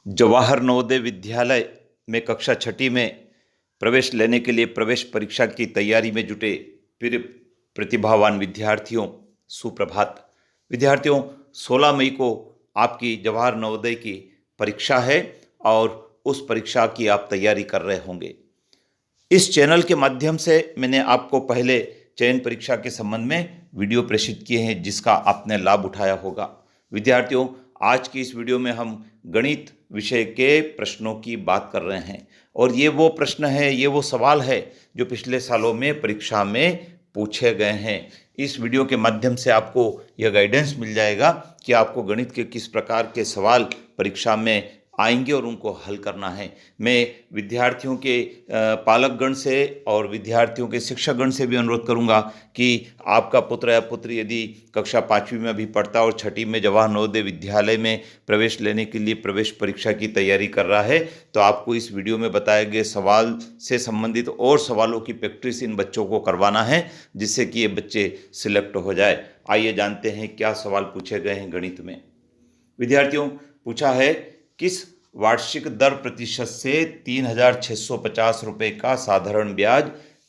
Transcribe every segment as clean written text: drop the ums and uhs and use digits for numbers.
जवाहर नवोदय विद्यालय में कक्षा छठी में प्रवेश लेने के लिए प्रवेश परीक्षा की तैयारी में जुटे प्रिय प्रतिभावान विद्यार्थियों, सुप्रभात। विद्यार्थियों, 16 मई को आपकी जवाहर नवोदय की परीक्षा है और उस परीक्षा की आप तैयारी कर रहे होंगे। इस चैनल के माध्यम से मैंने आपको पहले चयन परीक्षा के संबंध में वीडियो प्रेषित किए हैं, जिसका आपने लाभ उठाया होगा। विद्यार्थियों, आज की इस वीडियो में हम गणित विषय के प्रश्नों की बात कर रहे हैं और ये वो प्रश्न है, ये वो सवाल है जो पिछले सालों में परीक्षा में पूछे गए हैं। इस वीडियो के माध्यम से आपको यह गाइडेंस मिल जाएगा कि आपको गणित के किस प्रकार के सवाल परीक्षा में आएंगे और उनको हल करना है। मैं विद्यार्थियों के पालकगण से और विद्यार्थियों के शिक्षकगण से भी अनुरोध करूंगा कि आपका पुत्र या पुत्री यदि कक्षा 5वीं में अभी पढ़ता और छठी में जवाहर नवोदय विद्यालय में प्रवेश लेने के लिए प्रवेश परीक्षा की तैयारी कर रहा है, तो आपको इस वीडियो में बताए गए सवाल से संबंधित और सवालों की प्रैक्टिस इन बच्चों को करवाना है, जिससे कि ये बच्चे सिलेक्ट हो जाए। आइए जानते हैं क्या सवाल पूछे गए हैं गणित में। विद्यार्थियों, पूछा है किस वार्षिक दर प्रतिशत से 3,650 रुपये का साधारण ब्याज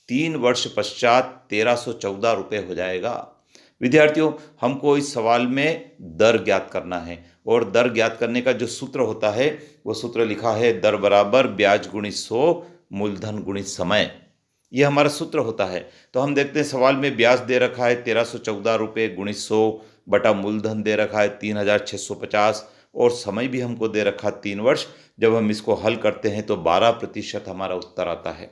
3 वर्ष पश्चात 1,314 रुपये हो जाएगा। विद्यार्थियों, हमको इस सवाल में दर ज्ञात करना है और दर ज्ञात करने का जो सूत्र होता है वो सूत्र लिखा है दर बराबर ब्याज गुणित 100 मूलधन गुणित समय। यह हमारा सूत्र होता है। तो हम देखते हैं सवाल में ब्याज दे रखा है 1,314 रुपये गुणित 100 बटा मूलधन दे रखा है 3,650 और समय भी हमको दे रखा 3 वर्ष। जब हम इसको हल करते हैं तो 12% हमारा उत्तर आता है।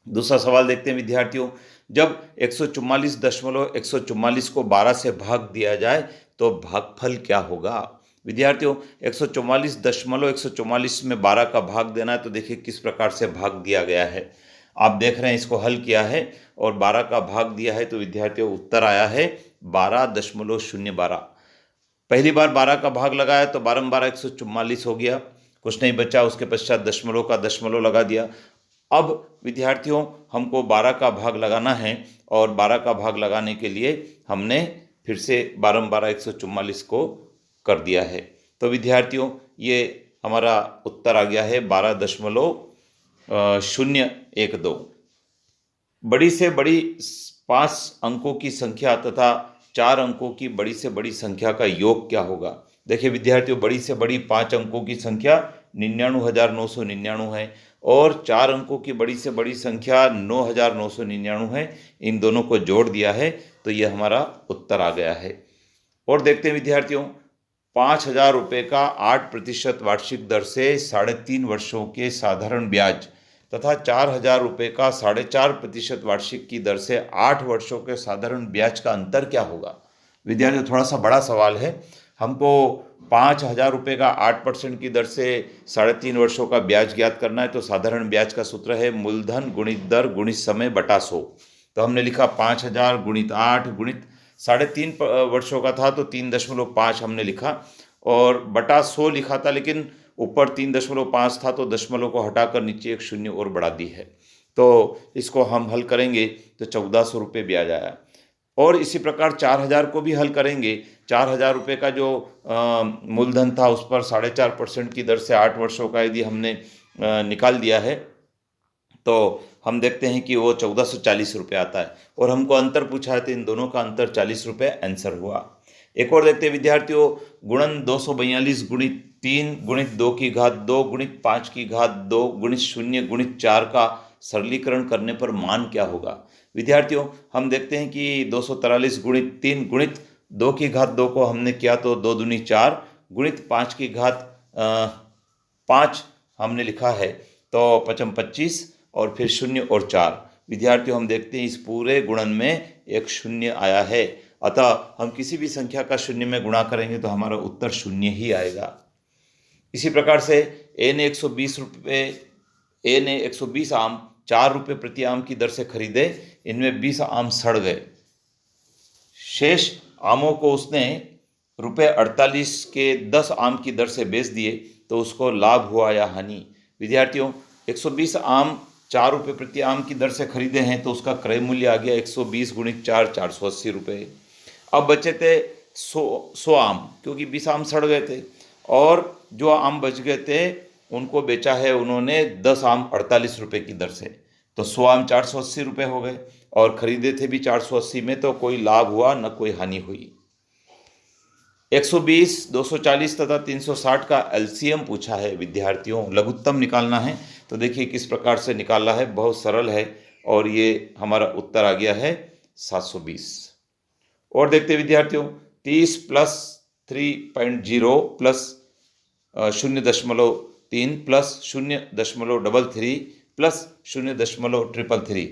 दूसरा सवाल देखते हैं विद्यार्थियों, जब 144.144 को 12 से भाग दिया जाए तो भागफल क्या होगा। विद्यार्थियों, 144.144 में 12 का भाग देना है, तो देखिए किस प्रकार से भाग दिया गया है। आप देख रहे हैं इसको हल किया है और 12 का भाग दिया है, तो विद्यार्थियों उत्तर आया है 12.012। पहली बार 12 का भाग लगाया तो 12 144 हो गया, कुछ नहीं बचा, उसके पश्चात दशमलव का दशमलव लगा दिया। अब विद्यार्थियों हमको 12 का भाग लगाना है और 12 का भाग लगाने के लिए हमने फिर से 12 144 को कर दिया है। तो विद्यार्थियों ये हमारा उत्तर आ गया है 12.012। बड़ी से बड़ी 5 अंकों की संख्या तथा 4 अंकों की बड़ी से बड़ी संख्या का योग क्या होगा। देखिए विद्यार्थियों, बड़ी से बड़ी 5 अंकों की संख्या 99,999 है और 4 अंकों की बड़ी से बड़ी संख्या 9,999 है। इन दोनों को जोड़ दिया है तो यह हमारा उत्तर आ गया है। और देखते हैं विद्यार्थियों, 5,000 रुपये का 8% वार्षिक दर से 3.5 वर्षों के साधारण ब्याज तथा 4,000 रुपये का 4.5% वार्षिक की दर से 8 वर्षों के साधारण ब्याज का अंतर क्या होगा। विद्यार्थियों, थोड़ा सा बड़ा सवाल है। हमको 5,000 रुपये का 8% की दर से 3.5 वर्षों का ब्याज ज्ञात करना है। तो साधारण ब्याज का सूत्र है मूलधन गुणित दर गुणित समय बटा 100। तो हमने लिखा 5,000 गुणित 8 गुणित 3.5 वर्षों का था तो 3.5 हमने लिखा और बटा 100 लिखा था, लेकिन ऊपर 3.5 था तो दशमलव को हटाकर नीचे एक शून्य और बढ़ा दी है। तो इसको हम हल करेंगे तो 1,400 रुपये ब्याज आया। और इसी प्रकार 4,000 को भी हल करेंगे। 4,000 रुपये का जो मूलधन था उस पर 4.5% की दर से 8 वर्षों का यदि हमने निकाल दिया है तो हम देखते हैं कि वो 1,440 रुपये आता है और हमको अंतर पूछा है तो इन दोनों का अंतर 40 रुपये आंसर हुआ। एक और देखते हैं विद्यार्थियों, गुणन 242 गुणित 3 गुणित 2 की घात 2 गुणित 5 की घात 2 गुणित 0 गुणित 4 का सरलीकरण करने पर मान क्या होगा। विद्यार्थियों, हम देखते हैं कि 243 गुणित 3 गुणित 2 की घात 2 को हमने किया तो 2 दूनी 4 गुणित 5 की घात 5 हमने लिखा है तो 5 25 और फिर 0 और 4। विद्यार्थियों, हम देखते हैं इस पूरे गुणन में एक शून्य आया है, अतः हम किसी भी संख्या का शून्य में गुणा करेंगे तो हमारा उत्तर शून्य ही आएगा। इसी प्रकार से ए ने 120 आम 4 रुपये प्रति आम की दर से खरीदे, इनमें 20 आम सड़ गए। शेष आमों को उसने ₹48 के 10 आम की दर से बेच दिए, तो उसको लाभ हुआ या हानि। विद्यार्थियों, 120 आम 4 रुपये प्रति आम की दर से खरीदे हैं तो उसका क्रय मूल्य आ गया 120 गुणित 4 480 रुपये। अब बचे थे 100 आम, क्योंकि 20 आम सड़ गए थे। और जो आम बच गए थे उनको बेचा है उन्होंने 10 आम 48 रुपये की दर से, तो 100 आम 480 रुपये हो गए और खरीदे थे भी 480 में, तो कोई लाभ हुआ न कोई हानि हुई। 120, 240 तथा 360 का एलसीएम पूछा है विद्यार्थियों, लघुत्तम निकालना है। तो देखिए किस प्रकार से निकालना है, बहुत सरल है और ये हमारा उत्तर आ गया है 720। और देखते विद्यार्थियों, 30 प्लस 3.0 प्लस 0.3 प्लस 0.33 प्लस 0.333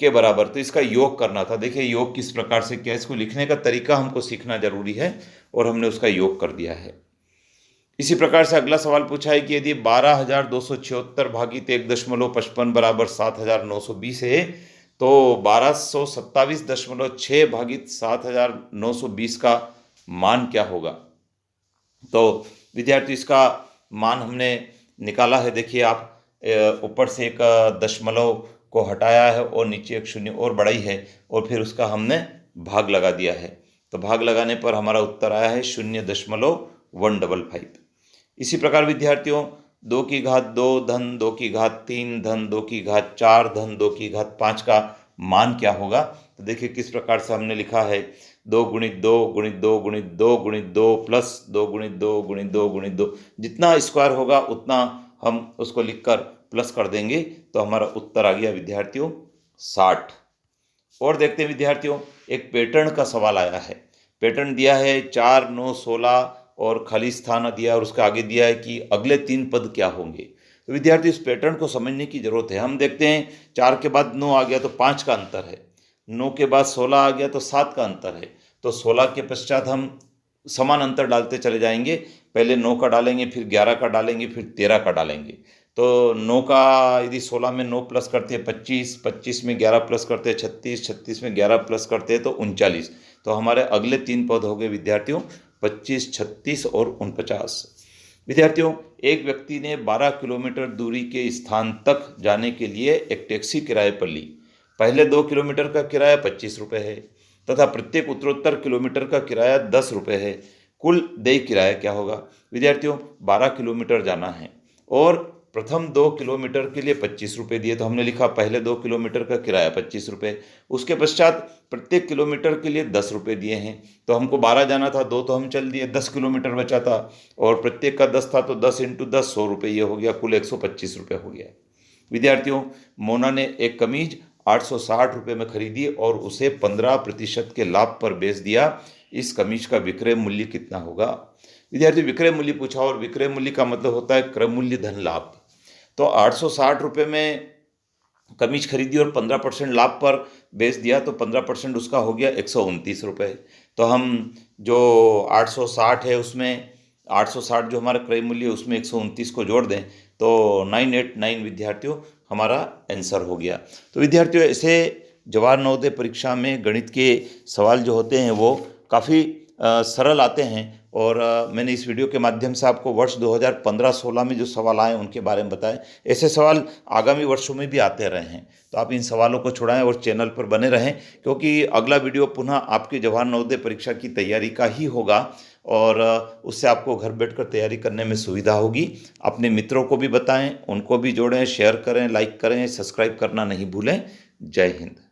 के बराबर, तो इसका योग करना था। देखिए योग किस प्रकार से किया, इसको लिखने का तरीका हमको सीखना जरूरी है और हमने उसका योग कर दिया है। इसी प्रकार से अगला सवाल पूछा है कि यदि 12,276 भागित 1.55 बराबर 7,920 है, तो 1227.6 भागित 7,920 का मान क्या होगा। तो विद्यार्थी इसका मान हमने निकाला है। देखिए आप ऊपर से एक दशमलव को हटाया है और नीचे एक शून्य और बढ़ाई है और फिर उसका हमने भाग लगा दिया है। तो भाग लगाने पर हमारा उत्तर आया है 0.155। इसी प्रकार विद्यार्थियों 2 की घात 2 धन 2 की घात 3 धन 2 की घात 4 धन 2 की घात 5 का मान क्या होगा। तो देखिए किस प्रकार से हमने लिखा है, 2 गुणित 2 गुणित 2 गुणित 2 गुणित 2 प्लस 2 गुणित 2 गुणित 2 गुणित 2, जितना स्क्वायर होगा उतना हम उसको लिखकर प्लस कर देंगे, तो हमारा उत्तर आ गया विद्यार्थियों 60। और देखते हैं विद्यार्थियों, एक पैटर्न का सवाल आया है। पैटर्न दिया है 4, 9, 16 और खाली स्थान दिया और उसके आगे दिया है कि अगले 3 पद क्या होंगे। तो विद्यार्थी इस पैटर्न को समझने की जरूरत है। हम देखते हैं 4 के बाद 9 आ गया तो 5 का अंतर है, 9 के बाद 16 आ गया तो 7 का अंतर है, तो 16 के पश्चात हम समान अंतर डालते चले जाएंगे। पहले 9 का डालेंगे, फिर 11 का डालेंगे, फिर 13 का डालेंगे। तो 9 का यदि 16 में 9 प्लस करते हैं 25, 25 में 11 प्लस करते हैं 36, 36 में 11 प्लस करते हैं तो 39। तो हमारे अगले 3 पद हो गए विद्यार्थियों 25, 36 और 49। विद्यार्थियों एक व्यक्ति ने 12 किलोमीटर दूरी के स्थान तक जाने के लिए एक टैक्सी किराए पर ली। पहले 2 किलोमीटर का किराया 25 रुपये है तथा प्रत्येक उत्तरोत्तर किलोमीटर का किराया 10 रुपये है। कुल देय किराया क्या होगा। विद्यार्थियों 12 किलोमीटर जाना है और प्रथम 2 किलोमीटर के लिए 25 रुपये दिए, तो हमने लिखा पहले 2 किलोमीटर का किराया 25 रुपये, उसके पश्चात प्रत्येक किलोमीटर के लिए 10 रुपये दिए हैं। तो हमको 12 जाना था, 2 तो हम चल दिए, 10 किलोमीटर बचा था और प्रत्येक का 10 था, तो 10 × 10 100 रुपये, ये हो गया, कुल 125 रुपये हो गया। विद्यार्थियों मोना ने एक कमीज 860 रुपये में खरीदी और उसे 15% के लाभ पर बेच दिया। इस कमीज का विक्रय मूल्य कितना होगा। विद्यार्थी विक्रय मूल्य पूछा और विक्रय मूल्य का मतलब होता है क्रय मूल्य धन लाभ। तो 860 रुपये में कमीज खरीदी और 15% लाभ पर बेच दिया, तो 15% उसका हो गया 129 रुपये। तो हम जो 860 है उसमें 860 जो हमारा क्रय मूल्य है उसमें 129 को जोड़ दें तो 989 विद्यार्थियों हमारा आंसर हो गया। तो विद्यार्थियों ऐसे जवाहर नवोदय परीक्षा में गणित के सवाल जो होते हैं वो काफ़ी सरल आते हैं और मैंने इस वीडियो के माध्यम से आपको वर्ष 2015-16 में जो सवाल आए उनके बारे में बताएं। ऐसे सवाल आगामी वर्षों में भी आते रहे हैं, तो आप इन सवालों को छुड़ाएं और चैनल पर बने रहें, क्योंकि अगला वीडियो पुनः आपकी जवाहर नवोदय परीक्षा की तैयारी का ही होगा और उससे आपको घर बैठकर तैयारी करने में सुविधा होगी। अपने मित्रों को भी बताएं, उनको भी जोड़ें, शेयर करें, लाइक करें, सब्सक्राइब करना नहीं भूलें। जय हिंद।